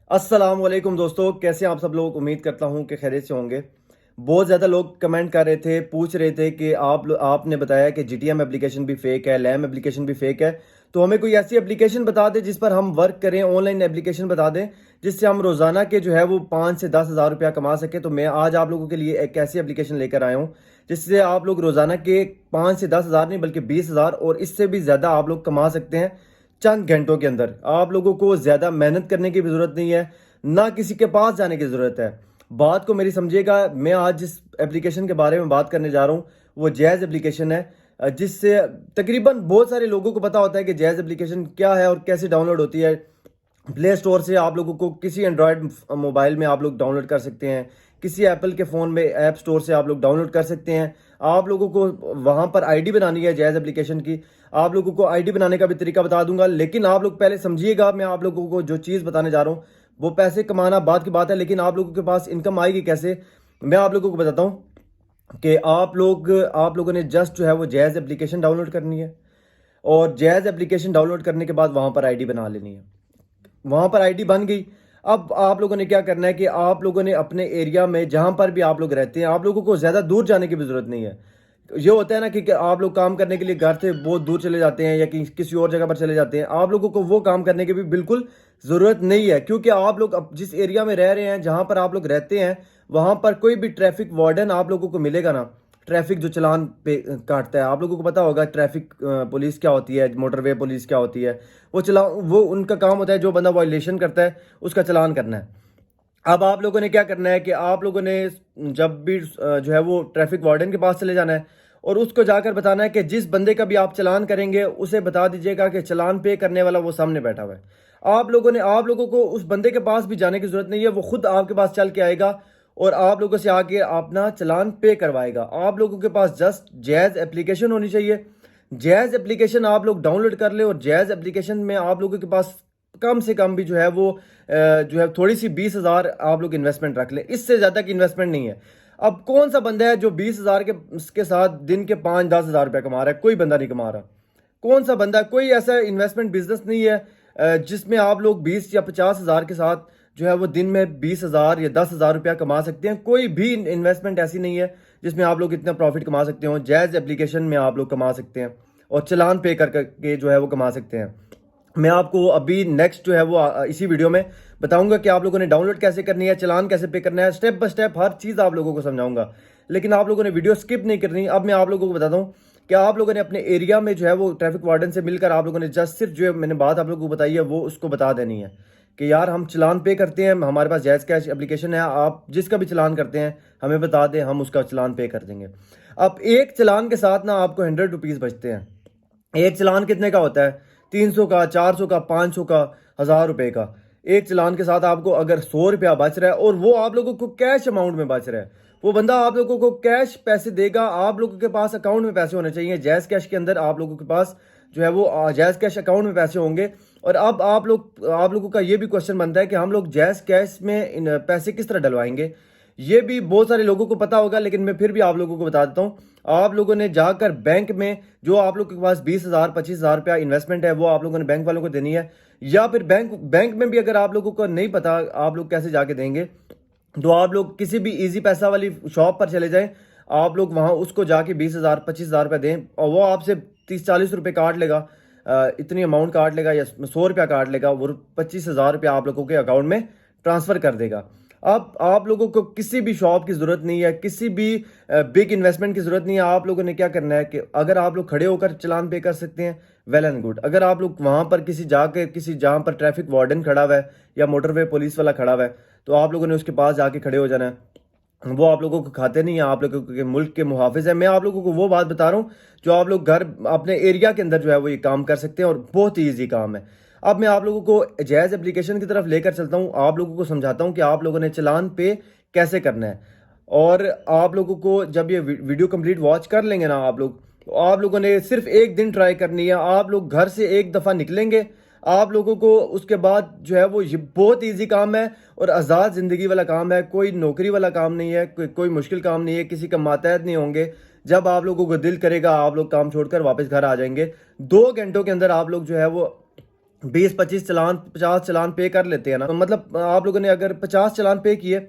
अस्सलाम वालेकुम दोस्तों, कैसे हैं आप सब लोग। उम्मीद करता हूं कि खैरियत से होंगे। बहुत ज़्यादा लोग कमेंट कर रहे थे, पूछ रहे थे कि आपने बताया कि जीटीएम एप्लीकेशन भी फेक है, लैम एप्लीकेशन भी फेक है, तो हमें कोई ऐसी एप्लीकेशन बता दें जिस पर हम वर्क करें। ऑनलाइन एप्लीकेशन बता दें जिससे हम रोज़ाना के जो है वो 5 से 10 हज़ार रुपया कमा सकें। तो मैं आज आप लोगों के लिए एक ऐसी एप्लीकेशन लेकर आया हूँ जिससे आप लोग रोज़ाना के 5 से 10 हज़ार नहीं बल्कि 20 हज़ार और इससे भी ज़्यादा आप लोग कमा सकते हैं चंद घंटों के अंदर। आप लोगों को ज़्यादा मेहनत करने की भी ज़रूरत नहीं है, ना किसी के पास जाने की ज़रूरत है। बात को मेरी समझिएगा, मैं आज जिस एप्लीकेशन के बारे में बात करने जा रहा हूँ वो जैज़ एप्लीकेशन है, जिससे तकरीबन बहुत सारे लोगों को पता होता है कि जैज़ एप्लीकेशन क्या है और कैसे डाउनलोड होती है। प्ले स्टोर से आप लोगों को किसी एंड्रॉयड मोबाइल में आप लोग डाउनलोड कर सकते हैं, किसी एप्पल के फ़ोन में ऐप स्टोर से आप लोग डाउनलोड कर सकते हैं। आप लोगों को वहाँ पर आईडी बनानी है जैज़ एप्लीकेशन की। आप लोगों को आईडी बनाने का भी तरीका बता दूंगा, लेकिन आप लोग पहले समझिएगा। मैं आप लोगों को जो चीज़ बताने जा रहा हूँ वो पैसे कमाना बात की बात है, लेकिन आप लोगों के पास इनकम आएगी कैसे, मैं आप लोगों को बताता हूँ। कि आप लोगों ने जस्ट जो है वो जैज़ एप्लीकेशन डाउनलोड करनी है और जैज़ एप्लीकेशन डाउनलोड करने के बाद वहाँ पर आईडी बना लेनी है। वहाँ पर आईडी बन गई। अब आप लोगों ने क्या करना है कि आप लोगों ने अपने एरिया में जहाँ पर भी आप लोग रहते हैं, आप लोगों को ज़्यादा दूर जाने की भी ज़रूरत नहीं है। ये होता है ना कि आप लोग काम करने के लिए घर से बहुत दूर चले जाते हैं या किसी और जगह पर चले जाते हैं। आप लोगों को वो काम करने की भी बिल्कुल ज़रूरत नहीं है, क्योंकि आप लोग अब जिस एरिया में रह रहे हैं, जहाँ पर आप लोग रहते हैं, वहाँ पर कोई भी ट्रैफिक वार्डन आप लोगों को मिलेगा ना। ट्रैफिक जो चालान पे काटता है, आप लोगों को पता होगा ट्रैफिक पुलिस क्या होती है, मोटरवे पुलिस क्या होती है। वो उनका काम होता है, जो बंदा वायलेशन करता है उसका चालान करना है। अब आप लोगों ने क्या करना है कि आप लोगों ने जब भी जो है वो ट्रैफिक वार्डन के पास चले जाना है और उसको जाकर बताना है कि जिस बंदे का भी आप चालान करेंगे उसे बता दीजिएगा कि चालान पे करने वाला वो सामने बैठा हुआ है। आप लोगों को उस बंदे के पास भी जाने की जरूरत नहीं है, वो खुद आपके पास चल के आएगा और आप लोगों से आके अपना चालान पे करवाएगा। आप लोगों के पास जस्ट जैज़ एप्लीकेशन होनी चाहिए। जैज़ एप्लीकेशन आप लोग डाउनलोड कर ले और जैज़ एप्लीकेशन में आप लोगों के पास कम से कम भी जो है वो जो है थोड़ी सी 20 हज़ार आप लोग इन्वेस्टमेंट रख लें, इससे ज़्यादा की इन्वेस्टमेंट नहीं है। अब कौन सा बंदा है जो 20 हज़ार के साथ दिन के 5-10 हज़ार रुपया कमा रहा है? कोई बंदा नहीं कमा रहा। कौन सा बंदा, कोई ऐसा इन्वेस्टमेंट बिजनेस नहीं है जिसमें आप लोग 20 या 50 हज़ार के साथ जो है वो दिन में 20 हज़ार या 10 हज़ार रुपया कमा सकते हैं। कोई भी इन्वेस्टमेंट ऐसी नहीं है जिसमें आप लोग इतना प्रॉफिट कमा सकते हो। जैज़ एप्लीकेशन में आप लोग कमा सकते हैं और चालान पे कर करके जो है वो कमा सकते हैं। मैं आपको अभी नेक्स्ट जो है वो इसी वीडियो में बताऊंगा कि आप लोगों ने डाउनलोड कैसे करनी है, चालान कैसे पे करना है, स्टेप बाय स्टेप हर चीज़ आप लोगों को समझाऊंगा। लेकिन आप लोगों ने वीडियो स्किप नहीं करनी। अब मैं आप लोगों को बताता हूँ कि आप लोगों ने अपने एरिया में जो है वो ट्रैफिक वार्डन से मिलकर आप लोगों ने जस्ट सिर्फ जो मैंने बात आप लोगों को बताई है वो उसको बता देनी है कि यार हम चालान पे करते हैं, हमारे पास जैज़ कैश एप्लीकेशन है, आप जिसका भी चालान करते हैं हमें बता दें, हम उसका चालान पे कर देंगे। अब एक चालान के साथ ना आपको 100 रुपीज़ बचते हैं। एक चालान कितने का होता है? 300 का, 400 का, 500 का, 1000 रुपए का। एक चालान के साथ आपको अगर 100 रुपया बच रहा है और वो आप लोगों को कैश अमाउंट में बच रहा है, वो बंदा आप लोगों को कैश पैसे देगा। आप लोगों के पास अकाउंट में पैसे होने चाहिए। जैज़ कैश के अंदर आप लोगों के पास जो है वो जैज़ कैश अकाउंट में पैसे होंगे। और अब आप लोगों का ये भी क्वेश्चन बनता है कि हम लोग जैज़ कैश में पैसे किस तरह डलवाएंगे। ये भी बहुत सारे लोगों को पता होगा, लेकिन मैं फिर भी आप लोगों को बता देता हूँ। आप लोगों ने जाकर बैंक में, जो आप लोग के पास 20 हज़ार 25 हज़ार रुपया इन्वेस्टमेंट है वो आप लोगों ने बैंक वालों को देनी है। या फिर बैंक में भी अगर आप लोगों को नहीं पता आप लोग कैसे जाके देंगे, तो आप लोग किसी भी इजी पैसा वाली शॉप पर चले जाएं। आप लोग वहां उसको जाके 20 हज़ार 25 हज़ार रुपया दें और वो आपसे 30-40 रुपये काट लेगा। इतनी अमाउंट काट लेगा या 100 रुपया काट लेगा, वो 25 हज़ार रुपया आप लोगों के अकाउंट में ट्रांसफ़र कर देगा। अब आप लोगों को किसी भी शॉप की ज़रूरत नहीं है, किसी भी बिग इन्वेस्टमेंट की ज़रूरत नहीं है। आप लोगों ने क्या करना है कि अगर आप लोग खड़े होकर चालान पे कर सकते हैं, वेल एंड गुड। अगर आप लोग वहाँ पर किसी जहाँ पर ट्रैफिक वार्डन खड़ा हुआ है या मोटरवे पुलिस वाला खड़ा हुआ है, तो आप लोगों ने उसके पास जाके खड़े हो जाना है। वो आप लोगों को खाते नहीं है, आप लोगों के मुल्क के मुहाफिज है। मैं आप लोगों को वो बात बता रहा हूँ जो आप लोग घर अपने एरिया के अंदर जो है वो ये काम कर सकते हैं और बहुत ही ईजी काम है। अब मैं आप लोगों को जैज़ एप्लीकेशन की तरफ लेकर चलता हूँ, आप लोगों को समझाता हूँ कि आप लोगों ने चालान पे कैसे करना है। और आप लोगों को जब ये वीडियो कंप्लीट वॉच कर लेंगे ना आप लोग, तो आप लोगों ने सिर्फ एक दिन ट्राई करनी है। आप लोग घर से एक दफ़ा निकलेंगे, आप लोगों को उसके बाद जो है वो ये बहुत इजी काम है और आज़ाद ज़िंदगी वाला काम है। कोई नौकरी वाला काम नहीं है, कोई मुश्किल काम नहीं है, किसी का मातहत नहीं होंगे। जब आप लोगों को दिल करेगा आप लोग काम छोड़कर वापस घर आ जाएंगे। 2 घंटों के अंदर आप लोग जो है वो 20-25 चलान 50 चलान पे कर लेते हैं ना, तो मतलब आप लोगों ने अगर 50 चलान पे किए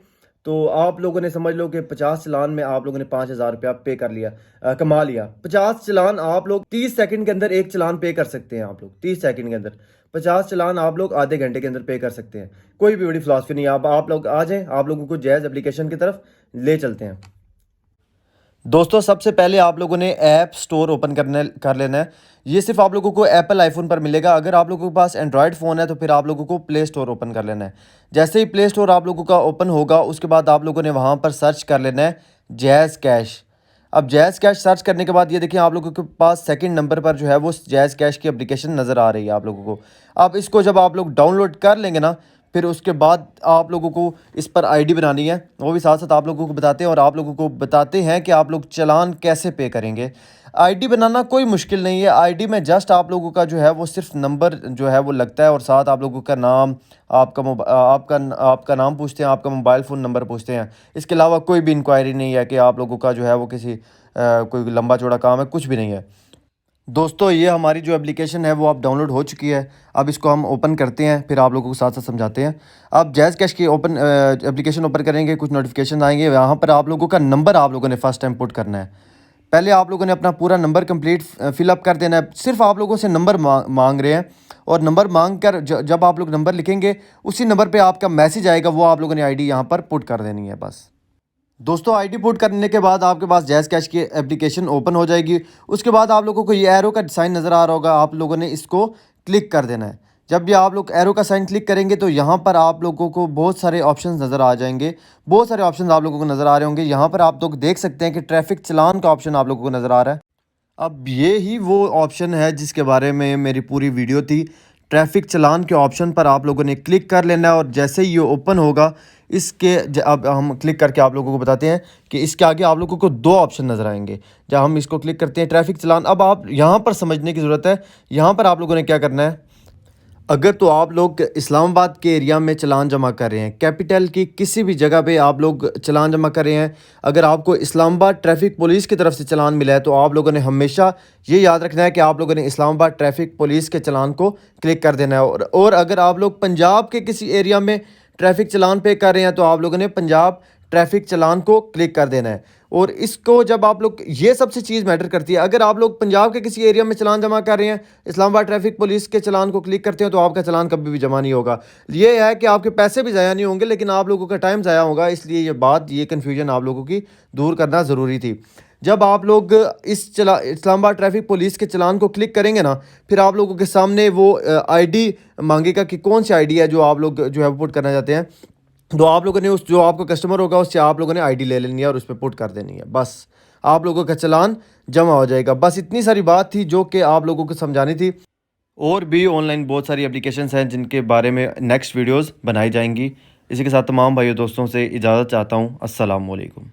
तो आप लोगों ने समझ लो कि 50 चलान में आप लोगों ने 5,000 रुपया पे कर लिया, कमा लिया। 50 चलान आप लोग 30 सेकंड के अंदर एक चलान पे कर सकते हैं। आप लोग 30 सेकंड के अंदर 50 चलान आप लोग आधे घंटे के अंदर पे कर सकते हैं। कोई भी बड़ी फिलॉसफी नहीं है। आप लोग आ जाएं, आप लोगों को जैज़ एप्लीकेशन की तरफ ले चलते हैं। दोस्तों सबसे पहले आप लोगों ने ऐप स्टोर ओपन कर लेना है। ये सिर्फ आप लोगों को एप्पल आईफोन पर मिलेगा। अगर आप लोगों के पास एंड्रॉयड फ़ोन है तो फिर आप लोगों को प्ले स्टोर ओपन कर लेना है। जैसे ही प्ले स्टोर आप लोगों का ओपन होगा उसके बाद आप लोगों ने वहाँ पर सर्च कर लेना है जैज़ कैश। अब जैज़ कैश सर्च करने के बाद ये देखिए आप लोगों के पास सेकंड नंबर पर जो है वो जैज़ कैश की एप्लीकेशन नज़र आ रही है आप लोगों को। अब इसको जब आप लोग डाउनलोड कर लेंगे ना, फिर उसके बाद आप लोगों को इस पर आईडी बनानी है। वो भी साथ साथ आप लोगों को बताते हैं और आप लोगों को बताते हैं कि आप लोग चालान कैसे पे करेंगे। आईडी बनाना कोई मुश्किल नहीं है। आईडी में जस्ट आप लोगों का जो है वो सिर्फ नंबर जो है वो लगता है और साथ आप लोगों का नाम, आपका नाम पूछते हैं, आपका मोबाइल फ़ोन नंबर पूछते हैं। इसके अलावा कोई भी इंक्वायरी नहीं है कि आप लोगों का जो है वो किसी कोई लंबा चौड़ा काम है, कुछ भी नहीं है। दोस्तों ये हमारी जो एप्लीकेशन है वो अब डाउनलोड हो चुकी है। अब इसको हम ओपन करते हैं, फिर आप लोगों को साथ साथ समझाते हैं। अब जैज़ कैश की एप्लीकेशन ओपन करेंगे, कुछ नोटिफिकेशन आएंगे। यहाँ पर आप लोगों का नंबर आप लोगों ने फर्स्ट टाइम पुट करना है। पहले आप लोगों ने अपना पूरा नंबर कंप्लीट फिलअप कर देना है। सिर्फ आप लोगों से नंबर मांग रहे हैं और नंबर मांग कर जब आप लोग नंबर लिखेंगे उसी नंबर पर आपका मैसेज आएगा, वो आप लोगों ने आईडी यहाँ पर पुट कर देनी है बस। दोस्तों आईडी पुट करने के बाद आपके पास जैज़ कैश की एप्लीकेशन ओपन हो जाएगी। उसके बाद आप लोगों को ये एरो का साइन नज़र आ रहा होगा, आप लोगों ने इसको क्लिक कर देना है। जब भी आप लोग एरो का साइन क्लिक करेंगे तो यहाँ पर आप लोगों को बहुत सारे ऑप्शंस नज़र आ जाएंगे। बहुत सारे ऑप्शंस आप लोगों को नज़र आ रहे होंगे। यहाँ पर आप लोग देख सकते हैं कि ट्रैफिक चालान का ऑप्शन आप लोगों को नज़र आ रहा है। अब ये ही वो ऑप्शन है जिसके बारे में मेरी पूरी वीडियो थी। ट्रैफिक चालान के ऑप्शन पर आप लोगों ने क्लिक कर लेना है और जैसे ही ये ओपन होगा इसके अब हम क्लिक करके आप लोगों को बताते हैं कि इसके आगे आप लोगों को दो ऑप्शन नज़र आएंगे। जब हम इसको क्लिक करते हैं ट्रैफिक चालान, अब आप यहाँ पर समझने की ज़रूरत है। यहाँ पर आप लोगों ने क्या करना है, अगर तो आप लोग इस्लामाबाद के एरिया में चालान जमा कर रहे हैं, कैपिटल की किसी भी जगह पे आप लोग चालान जमा कर रहे हैं, अगर आपको इस्लामाबाद ट्रैफिक पुलिस की तरफ से चालान मिला है तो आप लोगों ने हमेशा ये याद रखना है कि आप लोगों ने इस्लामाबाद ट्रैफिक पुलिस के चालान को क्लिक कर देना है। और अगर आप लोग पंजाब के किसी एरिया में ट्रैफिक चालान पे कर रहे हैं तो आप लोगों ने पंजाब ट्रैफिक चालान को क्लिक कर देना है। और इसको जब आप लोग, ये सबसे चीज़ मैटर करती है। अगर आप लोग पंजाब के किसी एरिया में चालान जमा कर रहे हैं, इस्लामाबाद ट्रैफिक पुलिस के चालान को क्लिक करते हैं तो आपका चालान कभी भी जमा नहीं होगा। ये है कि आपके पैसे भी ज़ाया नहीं होंगे लेकिन आप लोगों का टाइम ज़ाया होगा। इसलिए ये कन्फ्यूजन आप लोगों की दूर करना ज़रूरी थी। जब आप लोग इस्लामाबाद ट्रैफिक पुलिस के चालान को क्लिक करेंगे ना, फिर आप लोगों के सामने वो आईडी मांगेगा कि कौन सी आईडी है जो आप लोग जो है पुट करना चाहते हैं। तो आप लोगों ने उस जो आपका कस्टमर होगा उससे आप लोगों ने आईडी ले लेनी है और उस पर पुट कर देनी है। बस आप लोगों का चालान जमा हो जाएगा। बस इतनी सारी बात थी जो कि आप लोगों को समझानी थी। और भी ऑनलाइन बहुत सारी एप्लीकेशंस हैं जिनके बारे में नेक्स्ट वीडियोस बनाई जाएंगी। इसी के साथ तमाम भाइयों दोस्तों से इजाज़त चाहता हूँ। अस्सलाम वालेकुम।